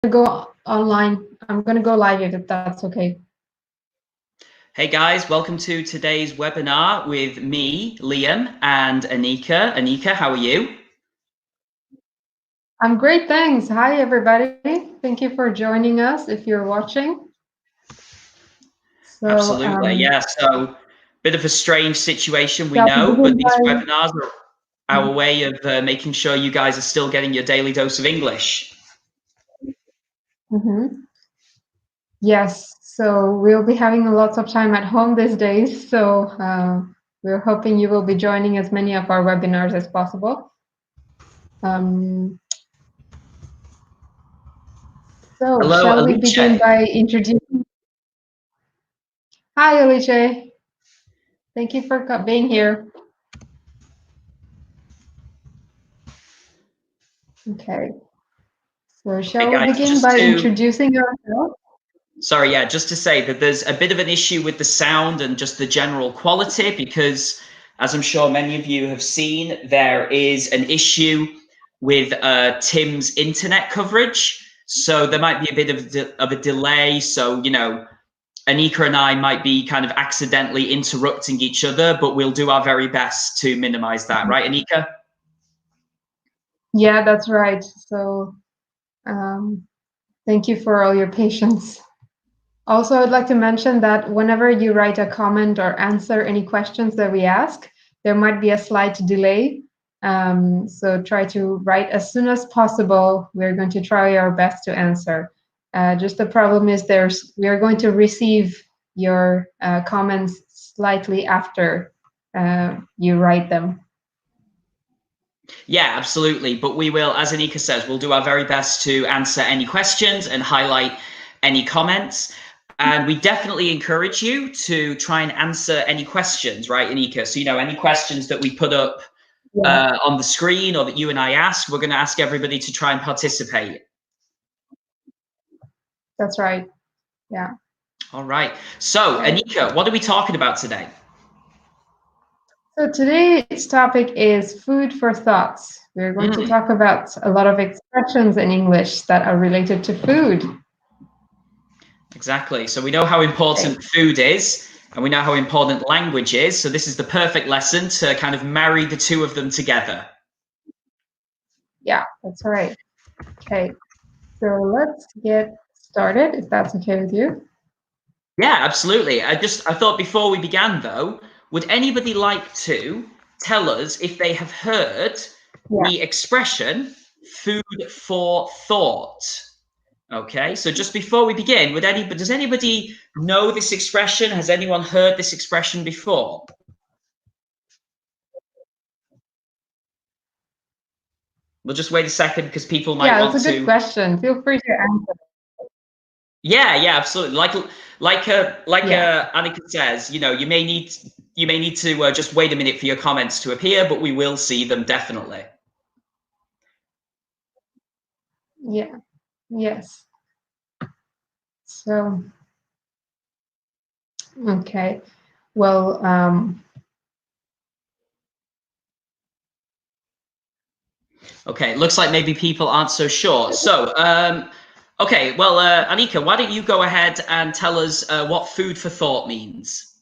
Go online. I'm going to go live if that's okay. Hey guys, welcome to today's webinar with me, Liam, and Anika. Anika, how are you? I'm great, thanks. Hi, everybody. Thank you for joining us if you're watching. Absolutely, yeah. So, bit of a strange situation, we shall we know, but begin these by... webinars are our way of making sure you guys are still getting your daily dose of English. Yes, so we'll be having lots of time at home these days, so we're hoping you will be joining as many of our webinars as possible. So Hello, shall we Alice. begin by introducing... Hi, Alice. Thank you for being here. Okay. So shall we begin by introducing ourselves? Sorry, yeah, just to say that there's a bit of an issue with the sound and just the general quality because, as I'm sure many of you have seen, there is an issue with Tim's internet coverage. So there might be a bit of a delay. So, you know, Anika and I might be kind of accidentally interrupting each other, but we'll do our very best to minimize that. Right, Anika? Yeah, that's right. So thank you for all your patience. Also, I'd like to mention that whenever you write a comment or answer any questions that we ask, there might be a slight delay. So try to write as soon as possible. We're going to try our best to answer. Just the problem is we are going to receive your comments slightly after you write them. Yeah, absolutely. But we will, as Anika says, we'll do our very best to answer any questions and highlight any comments. And we definitely encourage you to try and answer any questions, right, Anika? So, you know, any questions that we put up on the screen or that you and I ask, we're going to ask everybody to try and participate. That's right. Yeah. All right. So, Anika, what are we talking about today? So today's topic is food for thoughts. We're going to talk about a lot of expressions in English that are related to food. Exactly. So we know how important food is, and we know how important language is. So this is the perfect lesson to kind of marry the two of them together. Yeah, that's right. Okay. So let's get started, if that's okay with you. Yeah, absolutely. I thought before we began, though, would anybody like to tell us if they have heard the expression food for thought? Okay, so just before we begin, does anybody know this expression? Has anyone heard this expression before? We'll just wait a second because people might want to... Yeah, that's a good question. Feel free to answer. Yeah, absolutely. Like Anika says, you know, you may need to just wait a minute for your comments to appear, but we will see them definitely. Yeah. Yes. So, okay. Well, okay, looks like maybe people aren't so sure. So, okay, well, Anika, why don't you go ahead and tell us what food for thought means?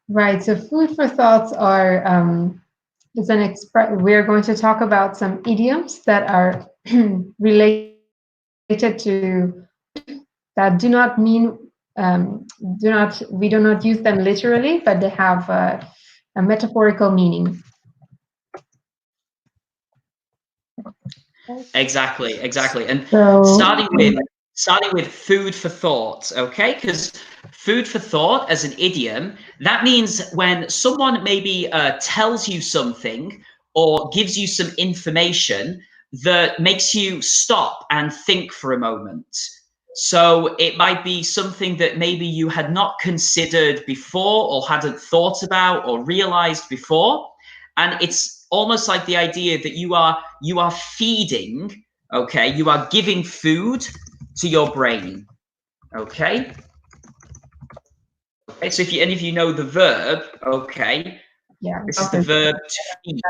Right. So, food for thoughts is an we're going to talk about some idioms that are related to that do not mean we do not use them literally, but they have a metaphorical meaning. Exactly. And so, starting with food for thought, okay? Because food for thought as an idiom, that means when someone maybe tells you something or gives you some information that makes you stop and think for a moment. So it might be something that maybe you had not considered before or hadn't thought about or realized before. And it's almost like the idea that you are feeding, okay? You are giving food to your brain, okay? Okay, so if any of you know the verb, okay, this is the verb to feed.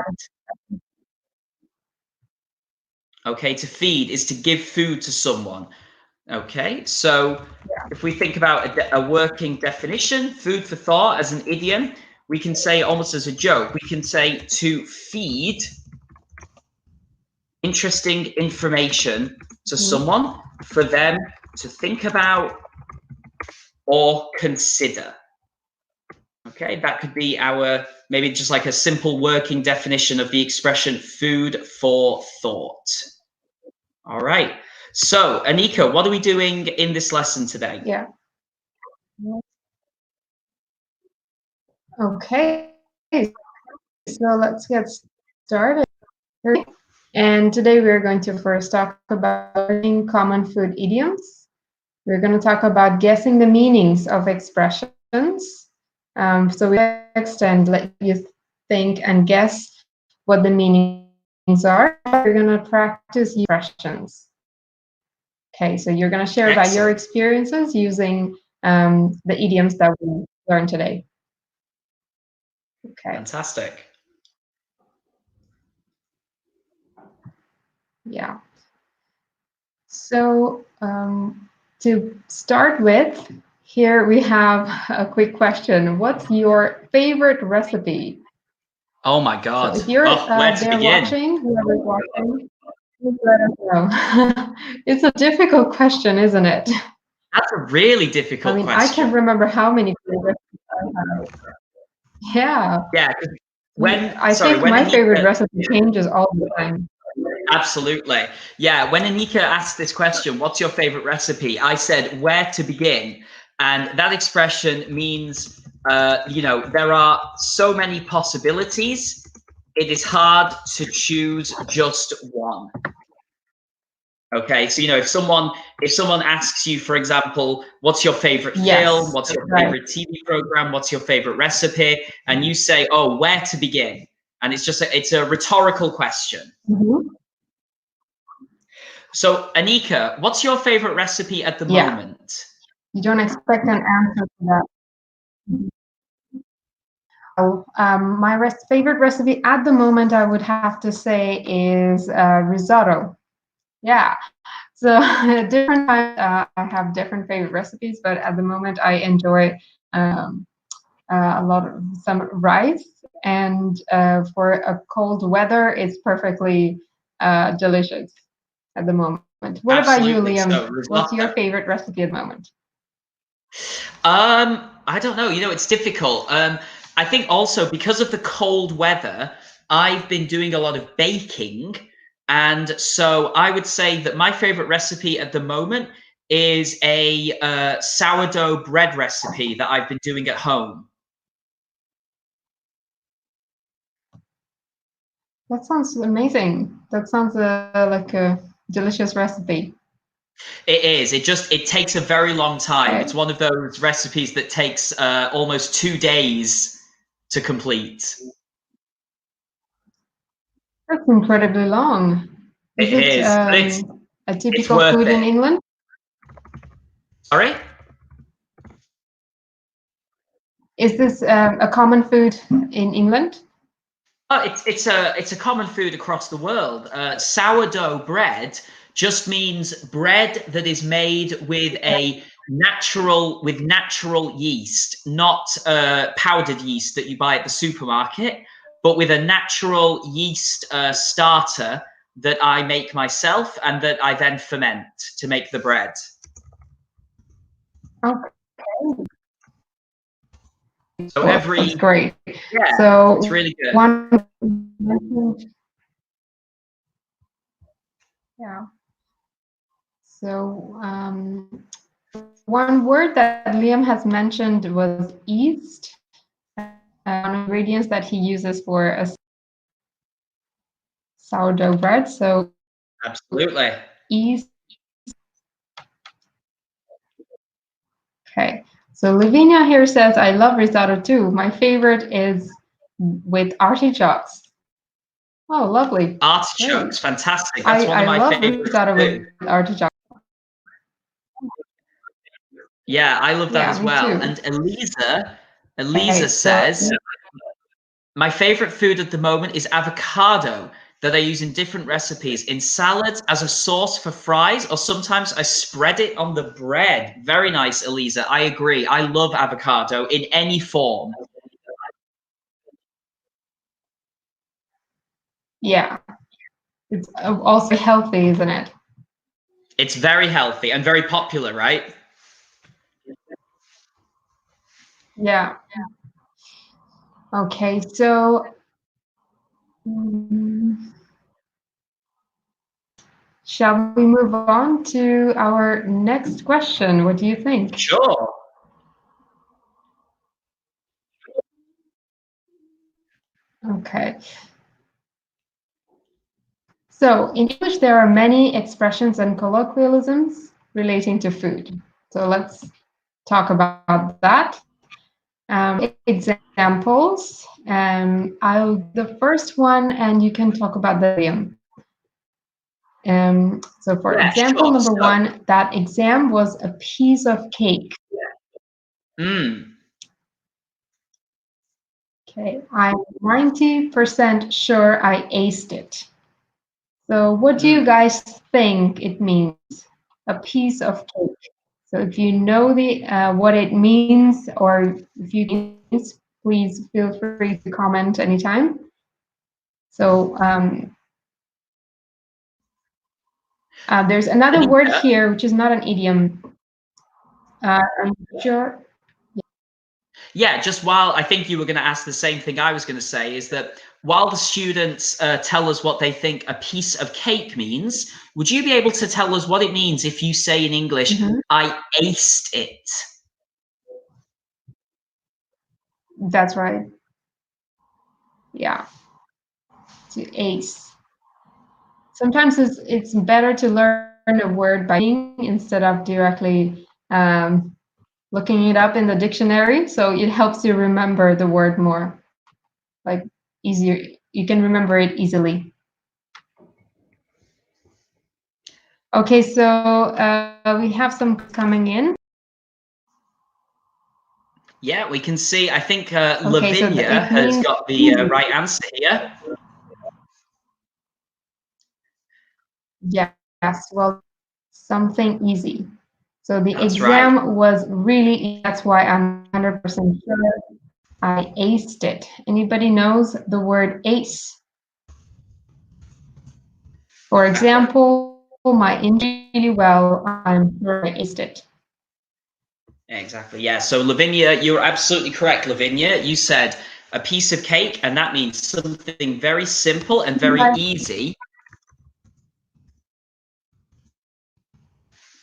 Okay, to feed is to give food to someone. Okay, so if we think about a working definition, food for thought as an idiom, we can say almost as a joke, we can say to feed interesting information to someone for them to think about or consider. Okay, that could be our maybe just like a simple working definition of the expression food for thought. All right. So, Anika, what are we doing in this lesson today? Yeah. Okay. So let's get started. And today we're going to first talk about learning common food idioms. We're going to talk about guessing the meanings of expressions. So we extend, let you think and guess what the meanings are. We're going to practice expressions. Okay, so you're going to share about your experiences using the idioms that we learned today. Okay. Fantastic. Yeah. So to start with, here we have a quick question. What's your favorite recipe? Oh my God. So if you're where to there begin? watching, whoever's watching, please let us know. It's a difficult question, isn't it? That's a really difficult I mean, question. I can't remember how many favorite recipes I have. Yeah. Yeah. I think my favorite recipe changes all the time. Absolutely. Yeah. When Anika asked this question, what's your favorite recipe? I said, where to begin? And that expression means, there are so many possibilities. It is hard to choose just one. Okay, so if someone asks you, for example, what's your favorite film, what's your favorite TV program, what's your favorite recipe, and you say, oh, where to begin? And it's a rhetorical question. So, Anika, what's your favorite recipe at the moment? You don't expect an answer to that. My favorite recipe at the moment, I would have to say, is risotto. Yeah. So different times, I have different favorite recipes, but at the moment, I enjoy a lot of some rice, and for a cold weather, it's perfectly delicious at the moment. What about you, Liam? So, what's your favorite recipe at the moment? I don't know. It's difficult. I think also because of the cold weather, I've been doing a lot of baking. And so I would say that my favorite recipe at the moment is a sourdough bread recipe that I've been doing at home. That sounds amazing. That sounds like a delicious recipe. It is. It takes a very long time. It's one of those recipes that takes almost 2 days to complete. That's incredibly long. Is it a typical food in England? Sorry? Is this a common food in England? Oh, it's a common food across the world. Sourdough bread just means bread that is made with natural yeast, not powdered yeast that you buy at the supermarket, but with a natural yeast starter that I make myself and that I then ferment to make the bread. Okay. So that's great. Yeah, so it's really good. Yeah. So one word that Liam has mentioned was yeast, one ingredients that he uses for a sourdough bread. So absolutely. Yeast. Okay. So Lavinia here says, I love risotto too. My favorite is with artichokes. Oh, lovely. Artichokes, Great. fantastic. That's one of my favorites risotto too. with artichokes. Yeah, I love that as well. Too. And Elisa says, my favorite food at the moment is avocado. that I use in different recipes, in salads, as a sauce for fries, or sometimes I spread it on the bread. Very nice, Eliza. I agree. I love avocado in any form. Yeah, it's also healthy, isn't it? It's very healthy and very popular, right? Yeah. Okay, so mm, shall we move on to our next question? What do you think? Sure. Okay. So in English, there are many expressions and colloquialisms relating to food. So let's talk about that. Examples. I'll the first one, and you can talk about the idiom. So for Yeah, example sure. number So, one, that exam was a piece of cake. mm, Okay, I'm 90% sure I aced it. So what do you mm. guys think it means? A piece of cake. So if you know the what it means, or if you please feel free to comment anytime. So there's another word Anika? here, which is not an idiom. I'm sure. Yeah, just while I think you were going to ask the same thing I was going to say is that while the students tell us what they think a piece of cake means, would you be able to tell us what it means if you say in English, I aced it? That's right. Yeah, to ace. Sometimes it's better to learn a word by reading instead of directly looking it up in the dictionary. So it helps you remember the word more, like easier. You can remember it easily. Okay, so we have some coming in. Yeah, we can see. I think Okay, so Lavinia it has means got the easy. right answer here. Yes, well, something easy. So the That's right. exam was really easy. That's why I'm 100% sure I aced it. Anybody knows the word ace? For example, my English really well, I'm sure I aced it. Exactly. Yeah. So Lavinia, you're absolutely correct, Lavinia. You said a piece of cake, and that means something very simple and very easy.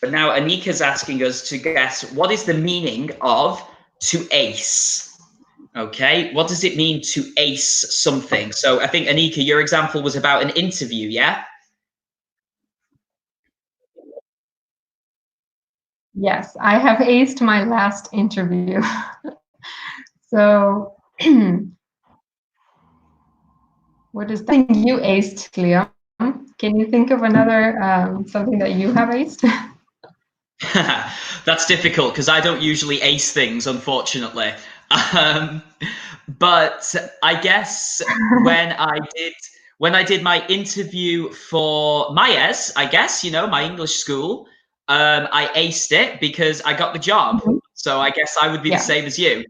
But now Anika's asking us to guess what is the meaning of to ace. Okay, what does it mean to ace something? So I think Anika, your example was about an interview, yeah? Yes, I have aced my last interview. So, what is that you aced, Cleo? Can you think of another something that you have aced? That's difficult because I don't usually ace things, unfortunately. Um, but I guess when I did my interview for Myes, I guess my English school, I aced it because I got the job. Mhm. So I guess I would be the Yeah, same as you.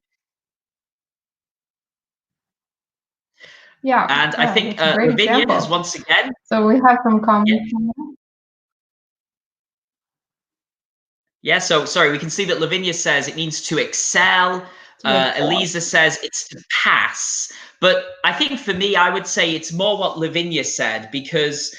yeah, And I yeah. think That's a great Lavinia has example. once again, So we have some yeah, comments. yeah. So sorry, we can see that Lavinia says it means to excel. To excel. Eliza says it's to pass. But I think for me, I would say it's more what Lavinia said because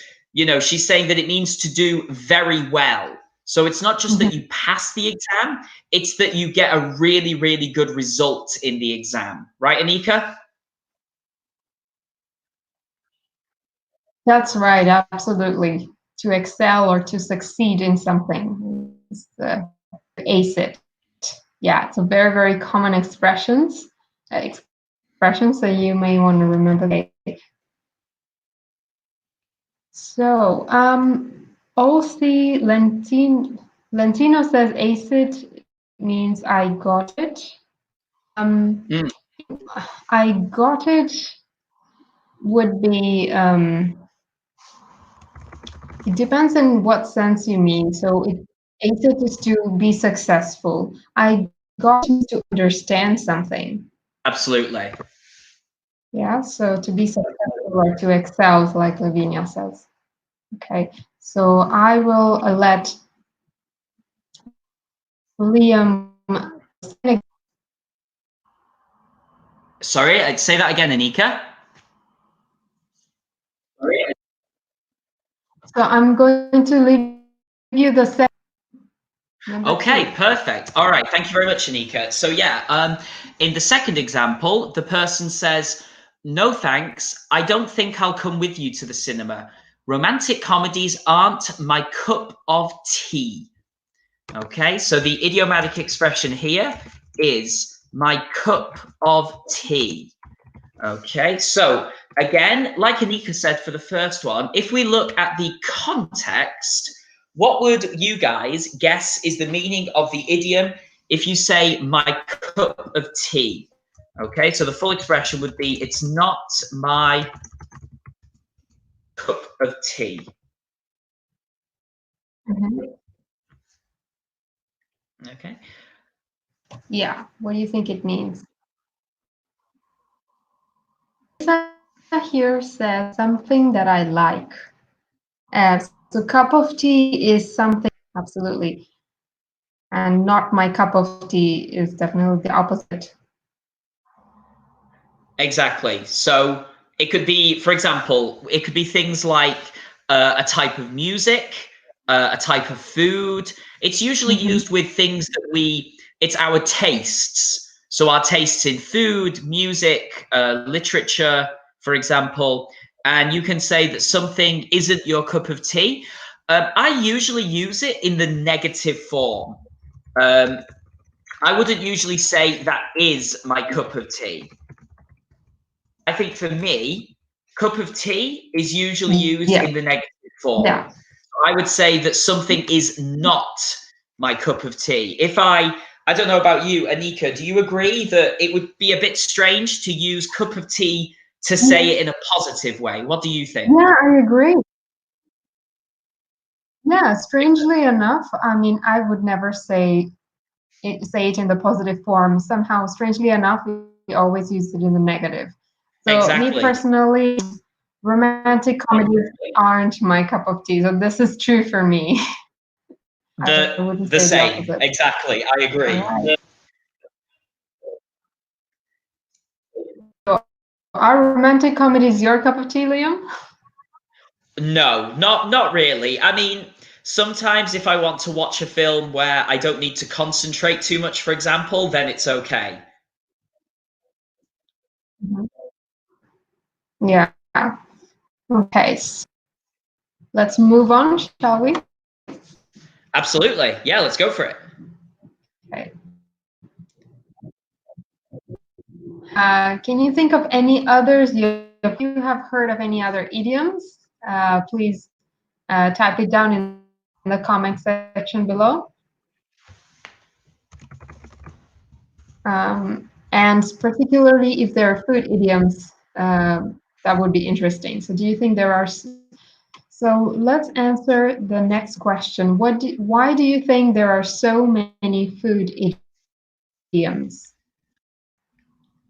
she's saying that it means to do very well. So it's not just that Mhm. you pass the exam; it's that you get a really, really good result in the exam, right, Anika? That's right, absolutely. To excel or to succeed in something is to ace it. Yeah, it's a very, very common expressions that you may want to remember. So, OC Lentino says acid means I got it. Um, Mm. I got it would be It depends on what sense you mean. So it is to be successful. I got to understand something. Absolutely. Yeah, so to be successful or to excel, like Lavinia says. Okay, so I will let Liam. Sorry, I'd say that again, Anika. So I'm going to leave you the second. Okay, Two. perfect. All right, thank you very much, Anika. So yeah, in the second example, the person says, "No thanks, I don't think I'll come with you to the cinema. Romantic comedies aren't my cup of tea." Okay, so the idiomatic expression here is my cup of tea. Okay, so again, like Anika said for the first one, if we look at the context, what would you guys guess is the meaning of the idiom if you say my cup of tea? Okay, so the full expression would be it's not my cup of tea. Okay. Yeah, what do you think it means? Here says something that I like. So cup of tea is something absolutely, and not my cup of tea is definitely the opposite. Exactly. So it could be, for example, it could be things like a type of music, a type of food. It's usually used with things that it's our tastes. So our tastes in food, music, literature, for example. And you can say that something isn't your cup of tea. I usually use it in the negative form. Um, I wouldn't usually say that is my cup of tea. I think for me, cup of tea is usually used Yeah, in the negative form. yeah. I would say that something is not my cup of tea. I don't know about you, Anika, do you agree that it would be a bit strange to use cup of tea to say it in a positive way? What do you think? Yeah, I agree. Yeah, strangely enough, I mean, I would never say it in the positive form. Somehow, strangely enough, we always use it in the negative. So, me Exactly. personally, romantic comedies aren't my cup of tea. So, this is true for me. I wouldn't The say the same. opposite. Exactly. I All agree. right. So, are romantic comedies your cup of tea, Liam? No, not really. I mean, sometimes if I want to watch a film where I don't need to concentrate too much, for example, then it's okay. Yeah. Okay. Let's move on, shall we? Absolutely. Yeah, let's go for it. Okay. Can you think of any others? If you have heard of any other idioms, please type it down in the comment section below. And particularly if there are food idioms, that would be interesting. So do you think there are? So let's answer the next question. Why do you think there are so many food idioms?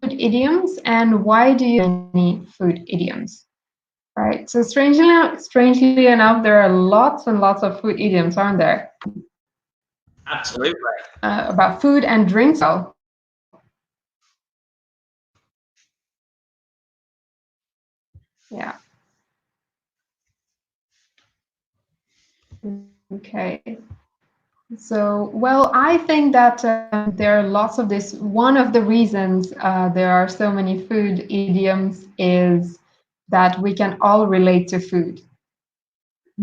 Food idioms, and why do you have many food idioms? Right. So strangely enough, there are lots and lots of food idioms, aren't there? Absolutely. About food and drinks. Oh, yeah. Okay. So, well, I think that there are lots of this. One of the reasons there are so many food idioms is that we can all relate to food.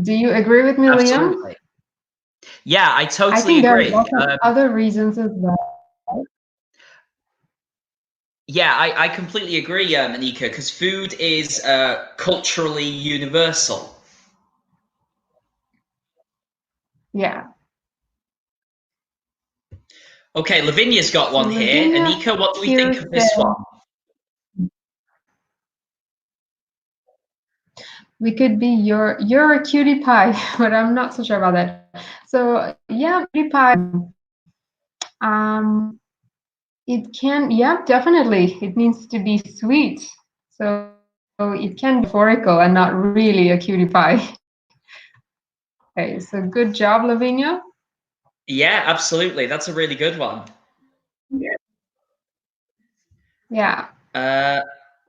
Do you agree with me, Liam? Absolutely. Yeah, I I totally think there are agree. lots of other reasons as well. Yeah, I completely agree, Anika, because food is culturally universal. Yeah. Okay, Lavinia's got So one here. Lavinia Anika, what do we here think of this said, one? we could be you're a cutie pie, but I'm not so sure about that. So yeah, cutie pie. It can, yeah, definitely. It means to be sweet. So it can be metaphorical and not really a cutie pie. Okay, so good job, Lavinia. Yeah, absolutely. That's a really good one. Yeah. Uh,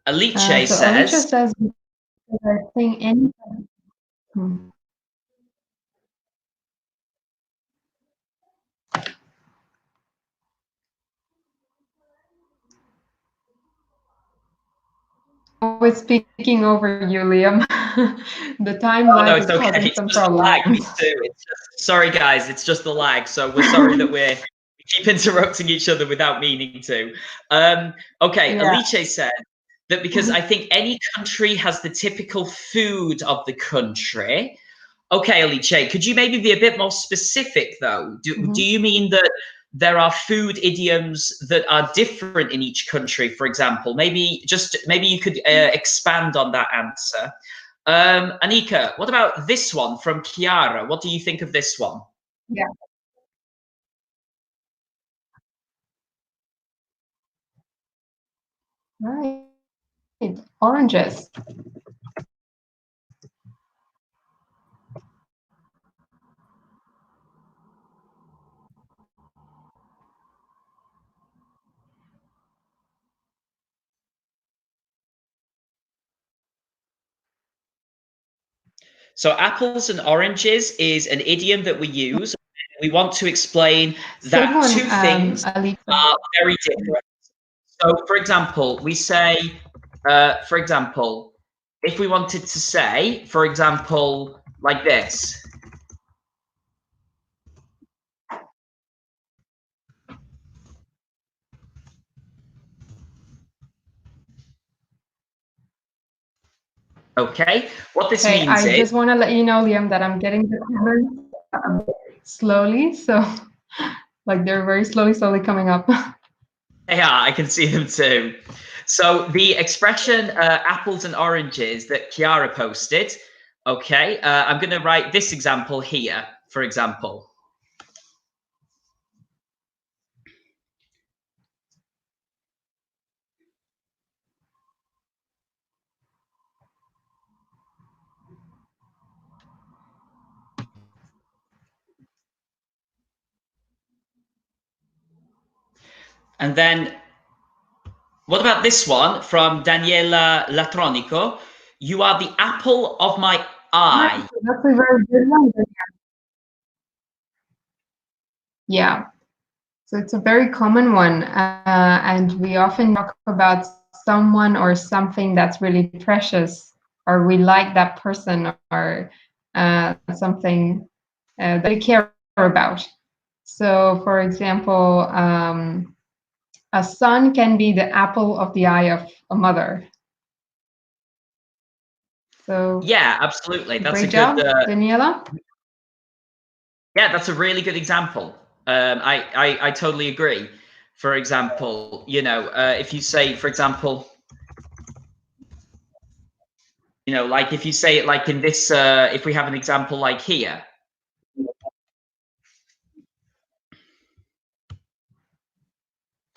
Alice So Alicia says, says, I think any. Hmm. Always speaking over you, Liam. The time "Oh no, lag it's is okay. causing It's some just the lag. Me problems. too. It's just, sorry, guys. It's just the lag. So we're sorry that we keep interrupting each other without meaning to." Okay, Yeah. Alice said that because I think any country has the typical food of the country. Okay, Alice, could you maybe be a bit more specific though? Do Mhm. you mean that there are food idioms that are different in each country, for example? Maybe you could expand on that answer. Anika, what about this one from Chiara? What do you think of this one? Yeah. Right. Oranges. So apples and oranges is an idiom that we use. We want to explain So that good one, two things Alisa. are very different. So, for example, we say, for example, if we wanted to say, for example, like this. Okay, what this Okay, means I is, just want to let you know, Liam, that I'm getting the comments a bit slowly. So, like, they're very slowly coming up. yeah, I can see them too. So the expression apples and oranges that Chiara posted, okay, I'm going to write this example here, for example. And then what about this one from Daniela Latronico? You are the apple of my Right, eye. so that's a very good one. Yeah, so it's a very common one. And we often talk about someone or something that's really precious, or we like that person, or something that we care about. So, for example, a son can be the apple of the eye of a mother. So Yeah, absolutely. That's a great good. job, Daniela. Yeah, that's a really good example. I totally agree. For example, if you say, for example, like if you say it like in this, if we have an example like here,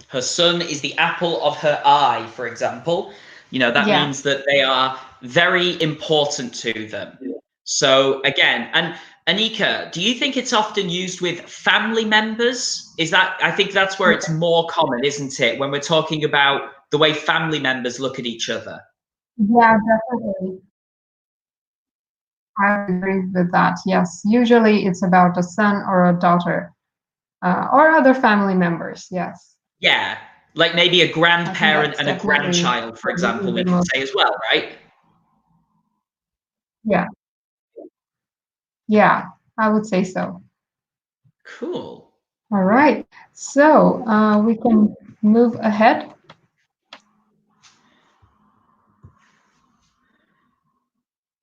her son is the apple of her eye, for example, that Yeah. means that they are very important to them. So again, and Anika, do you think it's often used with family members? I think that's where it's more common, isn't it? When we're talking about the way family members look at each other. Yeah, definitely. I agree with that. Yes. Usually it's about a son or a daughter, or other family members. Yes. Yeah, like maybe a I think grandparent that's and a definitely grandchild, for example, probably we the could most. say as well, right? Yeah. Yeah. I would say so. Cool. All right. So we can move ahead.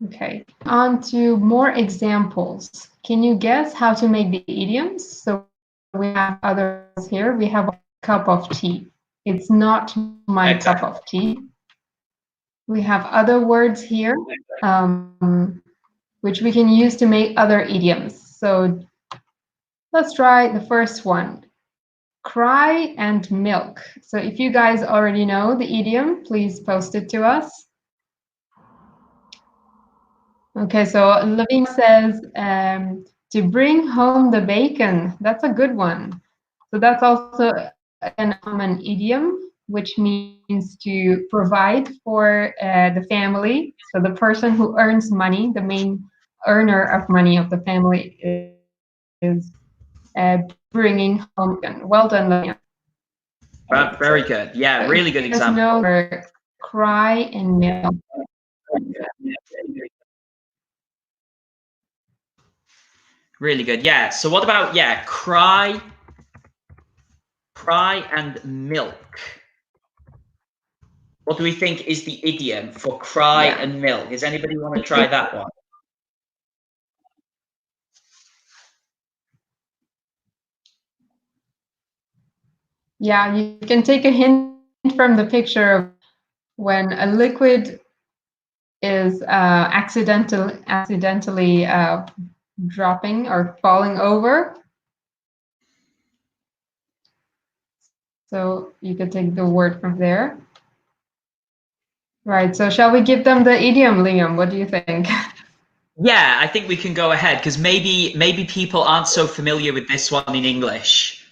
Okay. On to more examples. Can you guess how to make the idioms? So we have others here. We have a cup of tea. It's not my cup Exactly. of tea. We have other words here, which we can use to make other idioms. So let's try the first one. Cry and milk. So if you guys already know the idiom, please post it to us. Okay, so Lavinia says to bring home the bacon. That's a good one. So that's also an common idiom, which means to provide for the family. So the person who earns money, the main earner of money of the family, is bringing home bacon. Well done, Lavinia. Very good. Yeah, really good Just example. know where cry and milk. Really good. Yeah. So what about, yeah, cry and milk? What do we think is the idiom for cry and milk? Does anybody want to try that one? Yeah, you can take a hint from the picture of when a liquid is accidentally dropping or falling over. So you could take the word from there. Right, so shall we give them the idiom, Liam? What do you think? Yeah, I think we can go ahead because maybe people aren't so familiar with this one in English.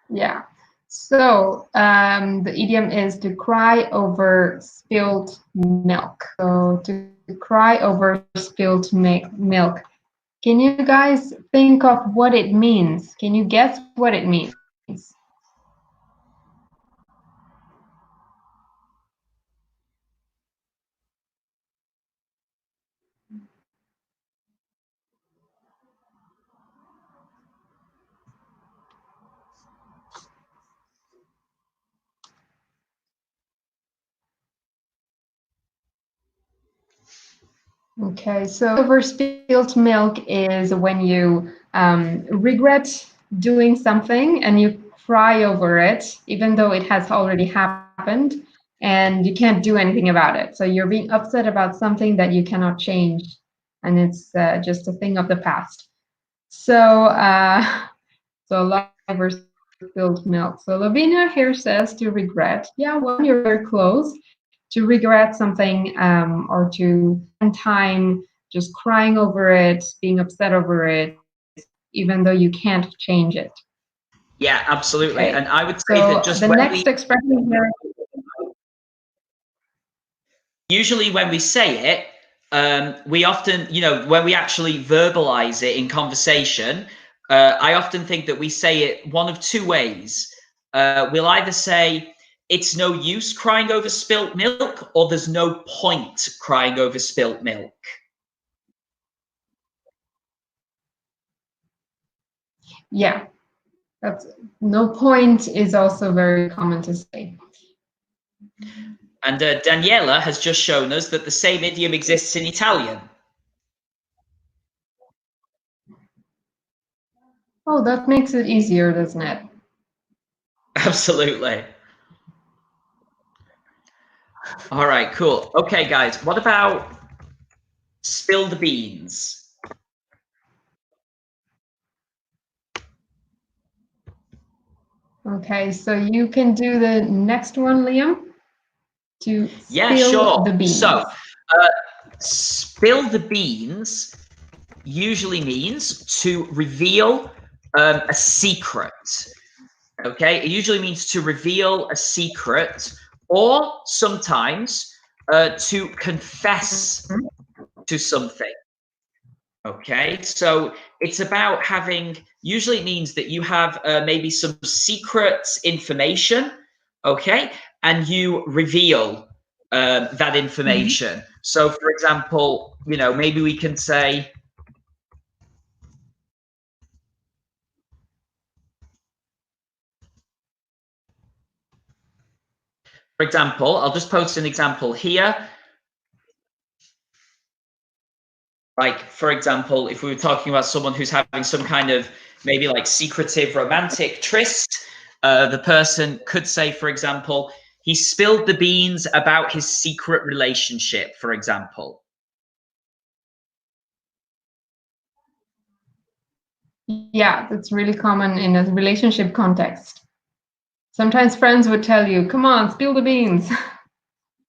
Yeah. So the idiom is to cry over spilled milk. So to cry over spilled milk. Can you guys think of what it means? Can you guess what it means? Okay, so over spilled milk is when you regret doing something and you cry over it, even though it has already happened and you can't do anything about it. So you're being upset about something that you cannot change, and it's just a thing of the past. So, so love over spilled milk. So Lavinia here says to regret. Yeah, when you're very close to regret something or to spend time just crying over it, being upset over it, even though you can't change it. Yeah, absolutely. Okay. And I would say So that just the when next we expression here. usually when we say it, we often, when we actually verbalize it in conversation, I often think that we say it one of two ways. We'll either say, it's no use crying over spilt milk, or there's no point crying over spilt milk. Yeah, that's no point is also very common to say. And Daniela has just shown us that the same idiom exists in Italian. Oh, that makes it easier, doesn't it? Absolutely. All right, cool. Okay, guys, what about spill the beans? Okay, so you can do the next one, Liam, to Yeah, spill the sure. beans. So, spill the beans usually means to reveal a secret. Okay, it usually means to reveal a secret, or sometimes to confess to something. Okay, so it's about having, usually it means that you have maybe some secret information, okay, and you reveal that information. So, for example, maybe we can say, for example, I'll just post an example here. Like, for example, if we were talking about someone who's having some kind of maybe like secretive romantic tryst, the person could say, for example, he spilled the beans about his secret relationship, for example. Yeah, that's really common in a relationship context. Sometimes friends would tell you, come on, spill the beans.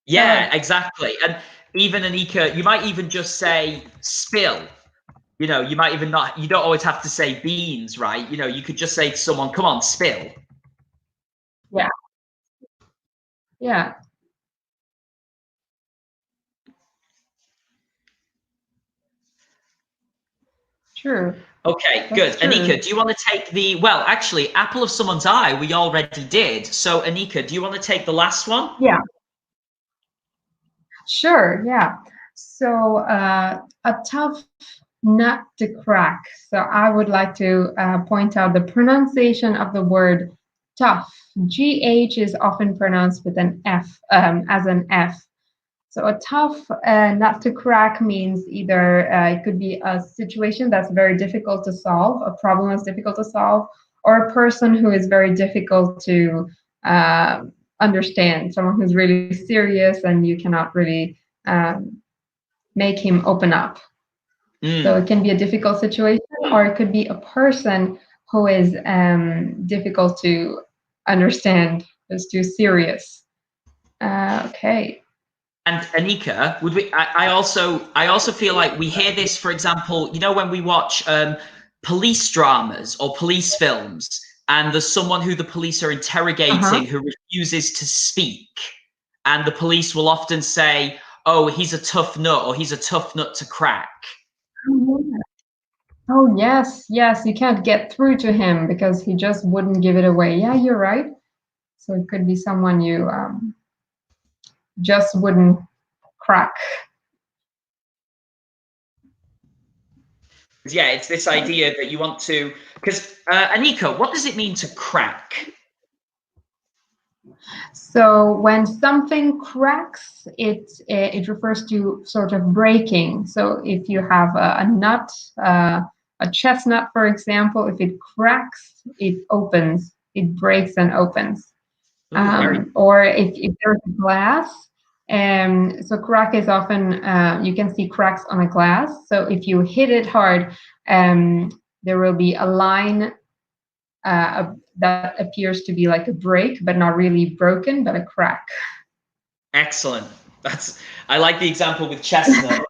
Yeah, exactly. And even Anika, you might even just say spill. You might even not, you don't always have to say beans, right? You could just say to someone, come on, spill. Yeah. Yeah. True. Okay, good. That's true. Anika, do you want to take well, actually, apple of someone's eye, we already did. So, Anika, do you want to take the last one? Yeah. Sure, yeah. So a tough nut to crack. So I would like to point out the pronunciation of the word tough. GH is often pronounced with an F, as an F. So a tough nut to crack means either it could be a situation that's very difficult to solve, a problem that's difficult to solve, or a person who is very difficult to uh, understand, someone who's really serious and you cannot really make him open up. So it can be a difficult situation, or it could be a person who is difficult to understand, is too serious. Okay. And Anika, would we? I also feel like we hear this, for example, when we watch police dramas or police films, and there's someone who the police are interrogating who refuses to speak, and the police will often say, "Oh, he's a tough nut," or "He's a tough nut to crack." Oh, yes, yes, you can't get through to him because he just wouldn't give it away. Yeah, you're right. So it could be someone you just wouldn't crack. Yeah, it's this idea that you want to, because Anika, what does it mean to crack? So when something cracks, it refers to sort of breaking. So if you have a nut, a chestnut, for example, if it cracks, it opens, it breaks and opens. Or if there's glass, so crack is often, you can see cracks on a glass. So if you hit it hard, there will be a line that appears to be like a break, but not really broken, but a crack. Excellent. I like the example with chestnut.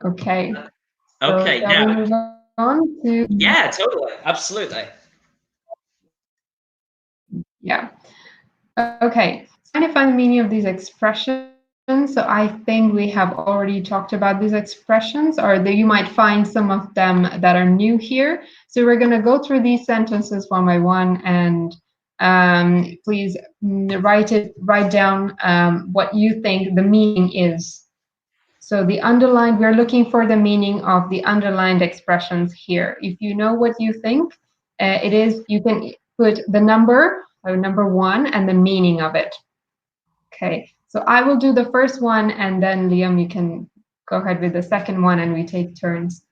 Okay. Okay, So shall we now, move on to? yeah, totally, absolutely. Yeah. Okay. Trying to find the meaning of these expressions. So I think we have already talked about these expressions, or that you might find some of them that are new here. So we're going to go through these sentences one by one, and please write down what you think the meaning is. So we're looking for the meaning of the underlined expressions here. If you know what you think it is, you can put the number one and the meaning of it. Okay, so I will do the first one, and then Liam, you can go ahead with the second one, and we take turns.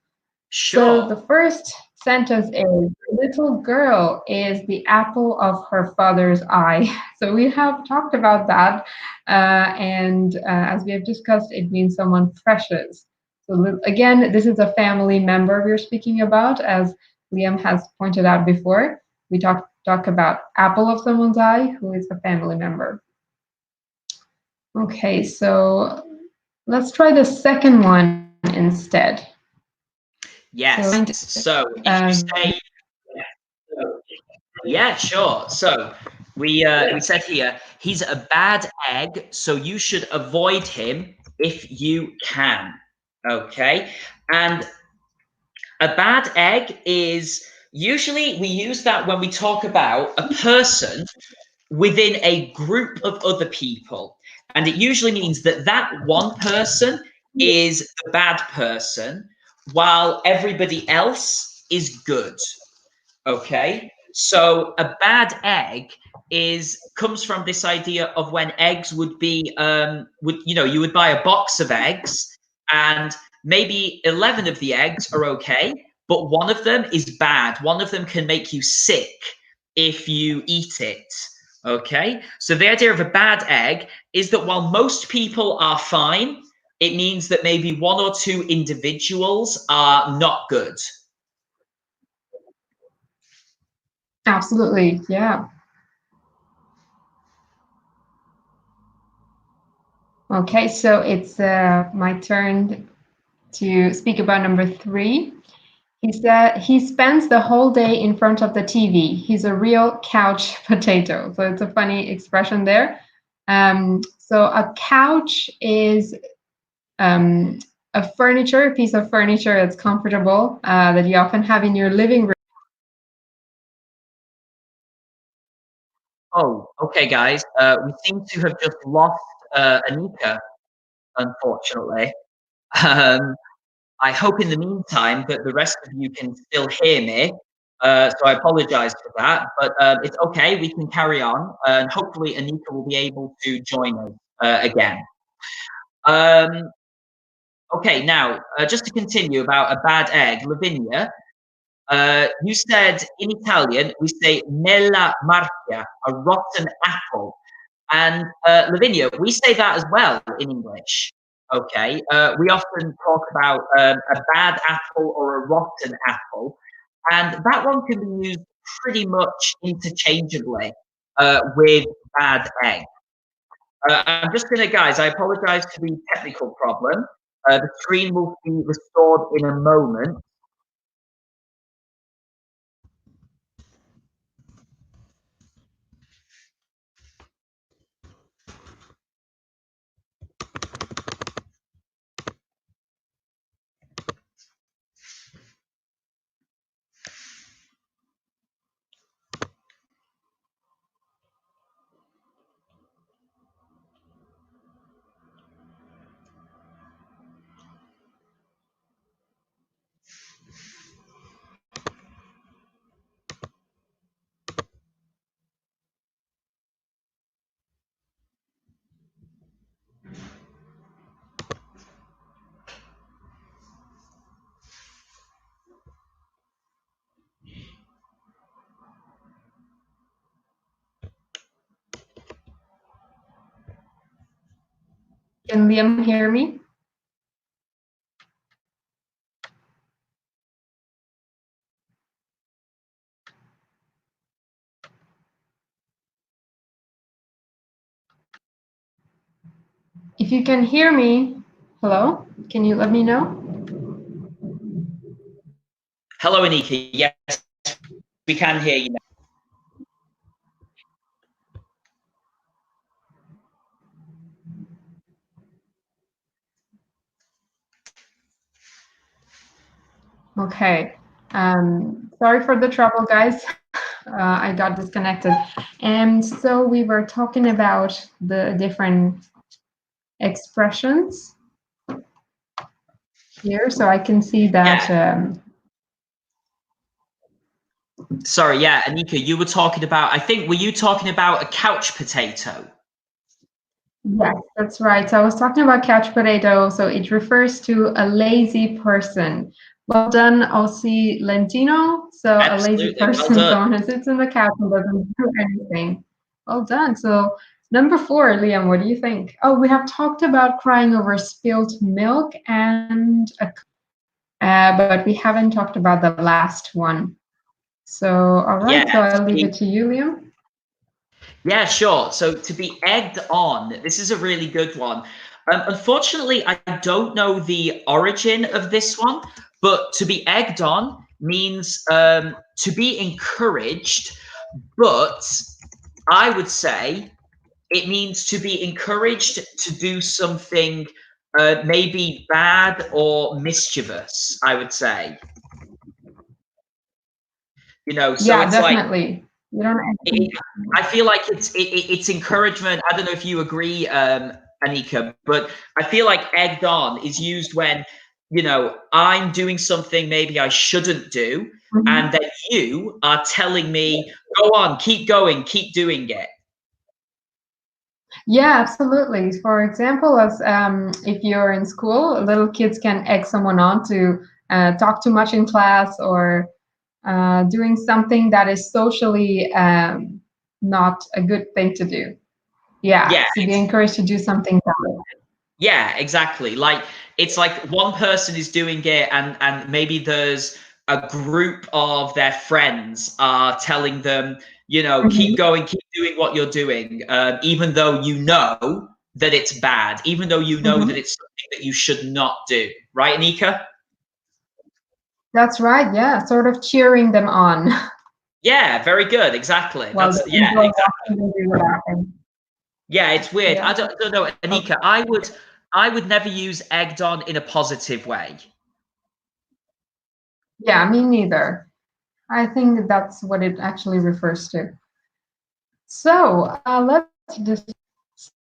Sure. So the first sentence is, little girl is the apple of her father's eye. So we have talked about that. And as we have discussed, it means someone precious. So again, this is a family member we're speaking about, as Liam has pointed out before. We talk about apple of someone's eye, who is a family member. Okay, so let's try the second one instead. Yes. So if you say, yeah, sure. So we said here, he's a bad egg, so you should avoid him if you can. Okay, and a bad egg is usually we use that when we talk about a person within a group of other people. And it usually means that that one person is the bad person while everybody else is good. Okay. So a bad egg comes from this idea of when eggs would be you would buy a box of eggs and maybe 11 of the eggs are okay, but one of them is bad. One of them can make you sick if you eat it. Okay, so the idea of a bad egg is that while most people are fine, it means that maybe one or two individuals are not good. Absolutely, yeah. Okay, so it's my turn to speak about number 3. He said he spends the whole day in front of the TV. He's a real couch potato. So it's a funny expression there. So a couch is a piece of furniture that's comfortable that you often have in your living room. Oh, okay, guys. We seem to have just lost Anika, unfortunately. Um, I hope in the meantime that the rest of you can still hear me. So I apologize for that, but it's okay. We can carry on, and hopefully Anika will be able to join us again. Um, okay, now just to continue about a bad egg, Lavinia. You said in Italian we say nella marcia, a rotten apple. And Lavinia, we say that as well in English. Okay, we often talk about a bad apple or a rotten apple, and that one can be used pretty much interchangeably with bad egg. I'm just gonna, guys, I apologize for the technical problem. The screen will be restored in a moment. Can Liam hear me? If you can hear me, hello, can you let me know? Hello, Anika. Yes, we can hear you now. Okay. Sorry for the trouble, guys. I got disconnected. And so we were talking about the different expressions here. So I can see that. Yeah. Sorry, yeah, Anika, you were talking about, I think, were you talking about a couch potato? Yes, that's right. So I was talking about couch potato. So it refers to a lazy person. Well done, Aussie Lentino. So a lazy Absolutely, well person, done. someone who sits in the couch and doesn't do anything. Well done. So number 4, Liam, what do you think? Oh, we have talked about crying over spilt milk and but we haven't talked about the last one. So all right, so Yeah, I'll leave it to you, Liam. yeah, sure. So to be egged on, this is a really good one. Unfortunately, I don't know the origin of this one, but to be egged on means to be encouraged, but I would say it means to be encouraged to do something maybe bad or mischievous, I would say. You know, so Yeah, it's like definitely. You don't it, I feel like it's encouragement. I don't know if you agree, Anika, but I feel like egged on is used when, you know, I'm doing something maybe I shouldn't do, and then you are telling me, go on, keep going, keep doing it. Yeah, absolutely. For example, as if you're in school, little kids can egg someone on to talk too much in class, or doing something that is socially not a good thing to do. Yeah, Yeah, so be encouraged to do something valid. yeah, exactly. Like it's like one person is doing it, and maybe there's a group of their friends are telling them, keep Mhm. going, keep doing what you're doing, even though you know that it's bad, even though you know that Mhm. it's something that you should not do. Right, Anika? That's right. Yeah, sort of cheering them on Yeah, very good. Exactly. while they Yeah, enjoy exactly. watching and do the laughing. Yeah, it's weird. Yeah. I don't know, Okay. Anika. I would never use egged on in a positive way. Yeah, me neither. I think that's what it actually refers to. So let's discuss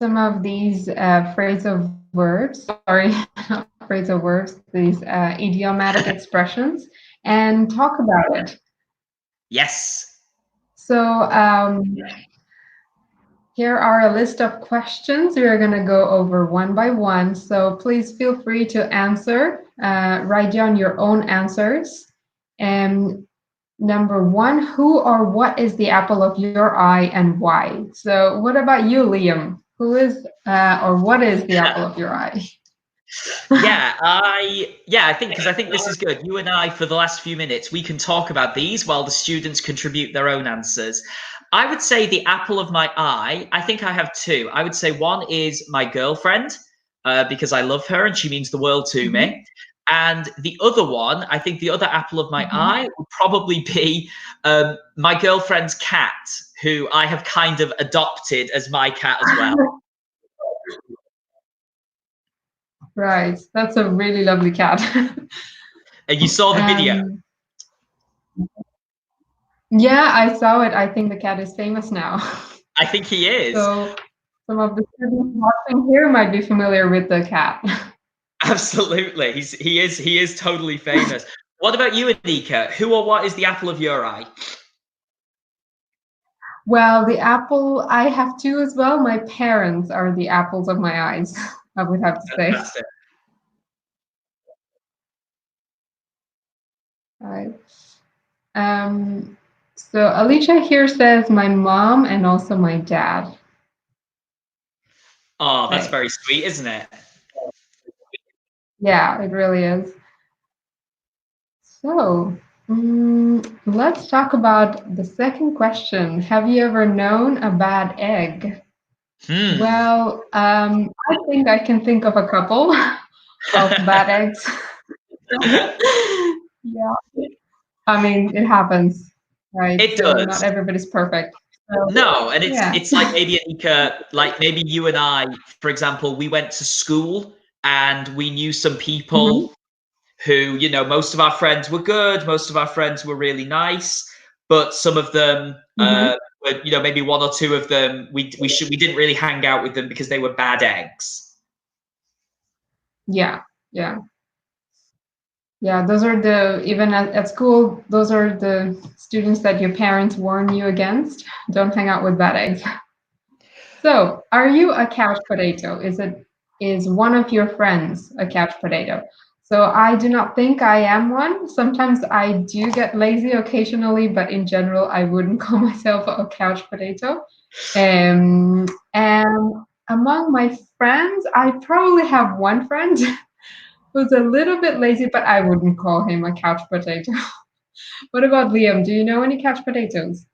some of these phrasal verbs, sorry, not phrasal verbs, these idiomatic expressions, and talk about it. Yes. So here are a list of questions we are going to go over one by one. So please feel free to answer, write down your own answers. And number one, who or what is the apple of your eye and why? So what about you, Liam? Who is or what is the apple of your eye? I think this is good. You and I, for the last few minutes, we can talk about these while the students contribute their own answers. I would say the apple of my eye. I think I have two. I would say one is my girlfriend, because I love her and she means the world to Mhm, me. And the other one, I think the other apple of my mhm. eye would probably be my girlfriend's cat, who I have kind of adopted as my cat as well. Right, that's a really lovely cat. And you saw the video. um, yeah, I saw it. I think the cat is famous now. I think he is. So some of the students watching here might be familiar with the cat. Absolutely. He is totally famous. What about you, Anika? Who or what is the apple of your eye? Well, the apple, I have two as well. My parents are the apples of my eyes, I would have to say. Fantastic. Right. So Alicia here says my mom and also my dad. Oh, that's Right. very sweet, isn't it? Yeah, it really is. So let's talk about the second question. Have you ever known a bad egg? Hmm. Well, I think I can think of a couple of bad eggs. Yeah, I mean, it happens, right? It So not does. everybody's perfect. So No, and it's yeah. it's like maybe Anika, like maybe you and I, for example, we went to school and we knew some Mhm, people who, most of our friends were good, most of our friends were really nice, but some of them, mhm. maybe one or two of them, we didn't really hang out with them because they were bad eggs. Yeah, yeah. Yeah, those are the, even at school, those are the students that your parents warn you against. Don't hang out with bad eggs. So, are you a couch potato? Is one of your friends a couch potato? So I do not think I am one. Sometimes I do get lazy occasionally, but in general, I wouldn't call myself a couch potato. And among my friends, I probably have one friend who's a little bit lazy, but I wouldn't call him a couch potato. What about Liam? Do you know any couch potatoes?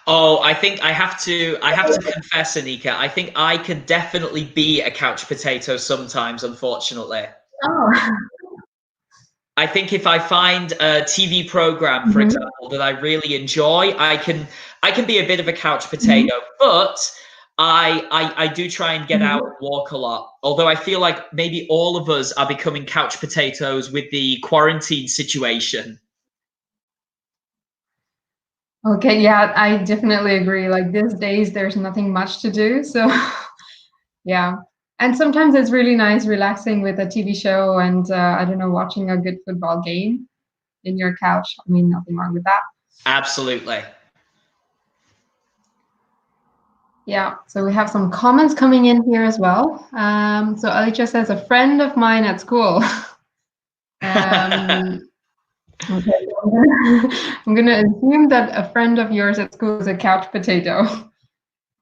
Oh, I think I have to confess, Anika, I think I can definitely be a couch potato sometimes, unfortunately. Oh. I think if I find a TV program, for Mhm, example, that I really enjoy, I can be a bit of a couch mhm. potato, but I do try and get out Mhm. and walk a lot. Although I feel like maybe all of us are becoming couch potatoes with the quarantine situation. Okay, yeah, I definitely agree. Like these days, there's nothing much to do. So, yeah. And sometimes it's really nice relaxing with a TV show and, I don't know, watching a good football game in your couch. I mean, nothing wrong with that. Absolutely. Yeah. So we have some comments coming in here as well. So Alicia says, a friend of mine at school. Okay, I'm gonna assume that a friend of yours at school is a couch potato.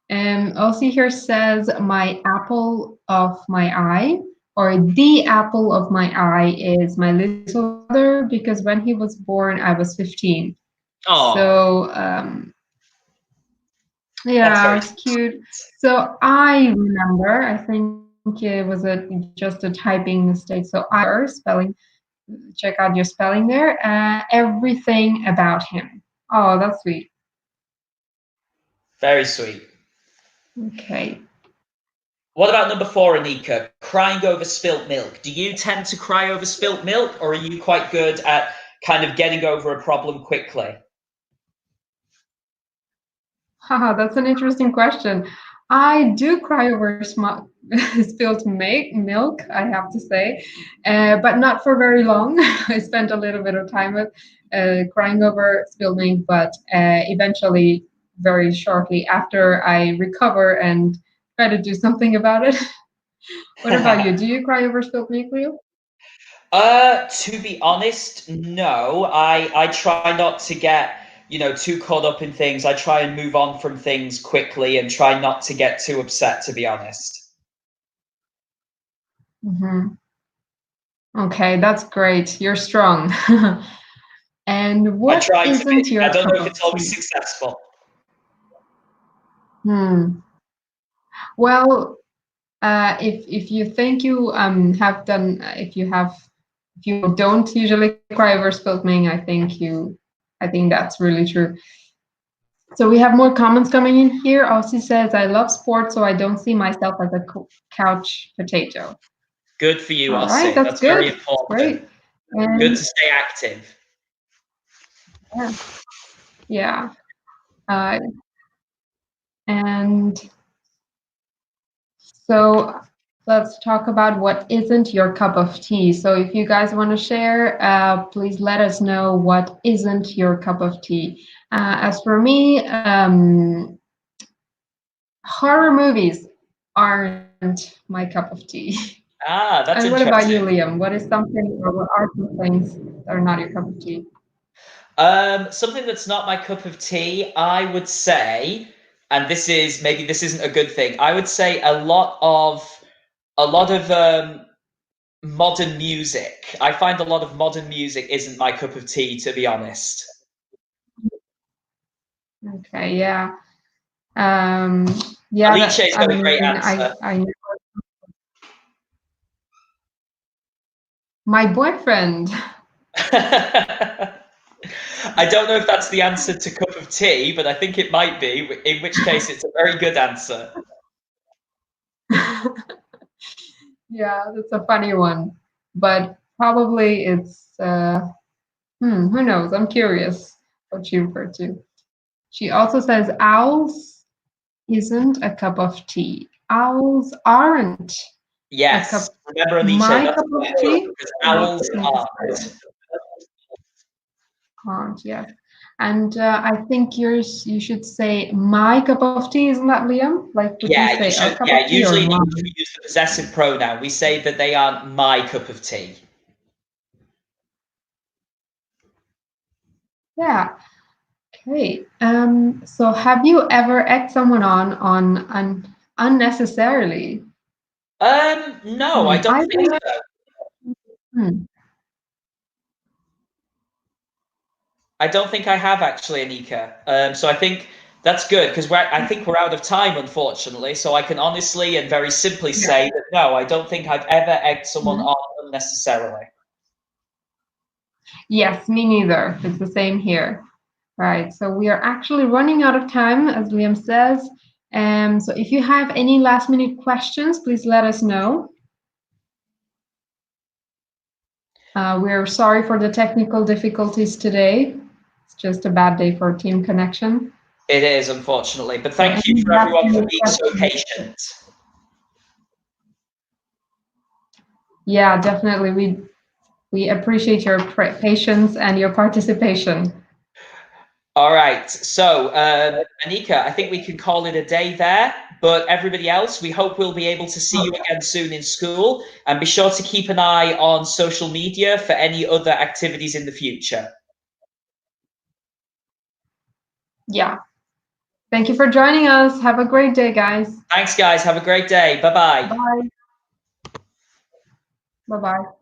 Elsie here says, my apple of my eye, or the apple of my eye is my little brother, because when he was born, I was 15. Oh, So, that's yeah, very it's cute. So I remember, I think it was just a typing mistake. So I spelling, check out your spelling there. Everything about him. Oh, that's sweet. very sweet. Okay. What about number 4, Anika? Crying over spilt milk. Do you tend to cry over spilt milk, or are you quite good at kind of getting over a problem quickly? Haha, that's an interesting question. I do cry over spilled milk, I have to say, but not for very long. I spent a little bit of time with crying over spilled milk, but eventually, very shortly after, I recover and try to do something about it. What about you? Do you cry over spilled milk, Leo? To be honest, no. I try not to get, too caught up in things. I try and move on from things quickly and try not to get too upset, to be honest. Mm-hmm. Okay, that's great. You're strong. And I what try to isn't be. I your don't cup know if of it's always tea? successful. Hmm. Well, if you think you have done, if you don't usually cry over spilled milk, I think that's really true. So we have more comments coming in here. Aussie says, "I love sports, so I don't see myself as a couch potato." Good for you, All right, Ossie. that's That's very good. That's important. great. Good And to stay active. yeah, yeah. Uh, and So let's talk about what isn't your cup of tea. So if you guys want to share, please let us know what isn't your cup of tea. As for me, horror movies aren't my cup of tea. Ah, that's And what about you, interesting. Liam? What is something, or what are some things that are not your cup of tea? Something that's not my cup of tea, I would say, and maybe this isn't a good thing. I would say a lot of modern music. I find a lot of modern music isn't my cup of tea, to be honest. Okay, yeah. Um, yeah, Alicia's I got a great mean, answer. I know my boyfriend. I don't know if that's the answer to cup of tea, but I think it might be, in which case it's a very good answer. Yeah, that's a funny one, but probably it's who knows? I'm curious what she referred to. She also says owls isn't a cup of tea. Owls aren't a Yes, cup. remember, Alicia, My that's cup of plural tea. because Not owls necessarily. Aren't, yes. And I think you should say my cup of tea, isn't that, Liam? Like, would you Yeah, you say a should. cup Yeah, of tea or usually in English mine? we use the possessive pronoun. We say that they aren't my cup of tea. Yeah. Okay. So have you ever egged someone on unnecessarily? No, I don't I think think. so. Hmm, I don't think I have actually, Anika. So I think that's good because I think we're out of time, unfortunately. So I can honestly and very simply yeah. say that no, I don't think I've ever egged someone Mhm. on unnecessarily. Yes, me neither. It's the same here. Right. So we are actually running out of time, as Liam says. So if you have any last minute questions, please let us know. We're sorry for the technical difficulties today. It's just a bad day for Team Connection. It is, unfortunately. But So thank you any for last everyone for minute being so questions? patient. Yeah, definitely. We appreciate your patience and your participation. All right. So, Anika, I think we can call it a day there. But everybody else, we hope we'll be able to see you again soon in school. And be sure to keep an eye on social media for any other activities in the future. Yeah. Thank you for joining us. Have a great day, guys. Thanks, guys. Have a great day. Bye-bye. Bye. Bye-bye.